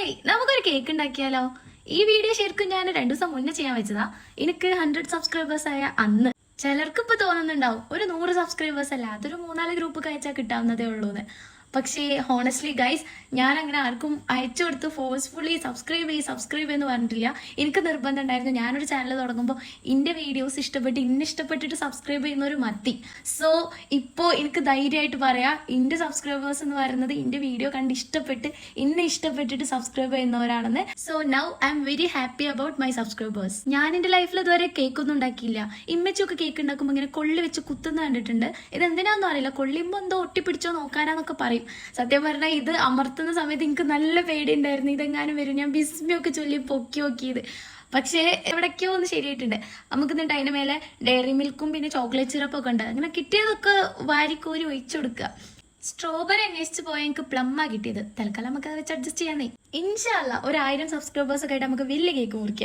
Hey നമുക്കൊരു cake ഉണ്ടാക്കിയാലോ? ഈ വീഡിയോ ശരിക്കും ഞാൻ 2 ദിവസം മുന്നേ ചെയ്യാൻ വെച്ചതാ. എനിക്ക് 100 സബ്സ്ക്രൈബേഴ്സ് ആയ അന്ന്. ചിലർക്ക് ഇപ്പൊ തോന്നുന്നുണ്ടാവും ഒരു 100 സബ്സ്ക്രൈബേഴ്സ് അല്ല, അതൊരു 3-4 ഗ്രൂപ്പ് അയച്ചാൽ കിട്ടാവുന്നതേ ഉള്ളൂ എന്ന്. പക്ഷേ ഹോണസ്റ്റ്ലി ഗൈസ്, ഞാൻ അങ്ങനെ ആർക്കും അയച്ചു കൊടുത്ത് ഫോഴ്സ്ഫുള്ളി സബ്സ്ക്രൈബ് എന്ന് പറഞ്ഞിട്ടില്ല. എനിക്ക് നിർബന്ധം ഉണ്ടായിരുന്നു. ഞാനൊരു ചാനൽ തുടങ്ങുമ്പോൾ എൻ്റെ വീഡിയോസ് ഇഷ്ടപ്പെട്ടിട്ട് സബ്സ്ക്രൈബ് ചെയ്യുന്ന ഒരു മതി. സോ ഇപ്പോൾ എനിക്ക് ധൈര്യമായിട്ട് പറയാം, എൻ്റെ സബ്സ്ക്രൈബേഴ്സ് എന്ന് പറയുന്നത് എൻ്റെ വീഡിയോ കണ്ട് ഇഷ്ടപ്പെട്ടിട്ട് സബ്സ്ക്രൈബ് ചെയ്യുന്നവരാണെന്ന്. So now I am very happy about my subscribers. ഞാൻ എൻ്റെ ലൈഫിൽ ഇതുവരെ കേക്കൊന്നും ഉണ്ടാക്കിയില്ല. ഇമ്മച്ചൊക്കെ കേക്ക് ഉണ്ടാക്കുമ്പോൾ ഇങ്ങനെ കൊള്ളി വെച്ച് കുത്തുന്ന കണ്ടിട്ടുണ്ട്. ഇത് എന്തിനാന്നും അറിയില്ല, കൊള്ളിയുമ്പോൾ എന്തോ ഒട്ടിപ്പിടിച്ചോ നോക്കാനാന്നൊക്കെ പറയും. സത്യം പറഞ്ഞാൽ ഇത് അമർത്തുന്ന സമയത്ത് എനിക്ക് നല്ല പേടി ഉണ്ടായിരുന്നു, ഇതെങ്ങാനും വരും. ഞാൻ ബിസ്മിയൊക്കെ ചൊല്ലി പൊക്കി നോക്കിയത്. പക്ഷേ എവിടേക്കോ ഒന്ന് ശരിയായിട്ടുണ്ട്. നമുക്ക് എന്നിട്ട് അതിന്റെ മേലെ ഡയറി മിൽക്കും പിന്നെ ചോക്ലേറ്റ് സിറപ്പൊക്കെ ഉണ്ട്. അങ്ങനെ കിട്ടിയതൊക്കെ വാരിക്കോരി ഒഴിച്ചു കൊടുക്കുക. സ്ട്രോബെറി അന്വേഷിച്ച് പോയാൽ എനിക്ക് പ്ലമ്മാ കിട്ടിയത്. തൽക്കാലം നമുക്ക് അത് വെച്ച് അഡ്ജസ്റ്റ് ചെയ്യാന്നേ. ഇൻഷാ അല്ലാ ഒരു 1000 സബ്സ്ക്രൈബേഴ്സ് ഒക്കെ ആയിട്ട് നമുക്ക് വലിയ കേക്ക് മുറിക്കാം.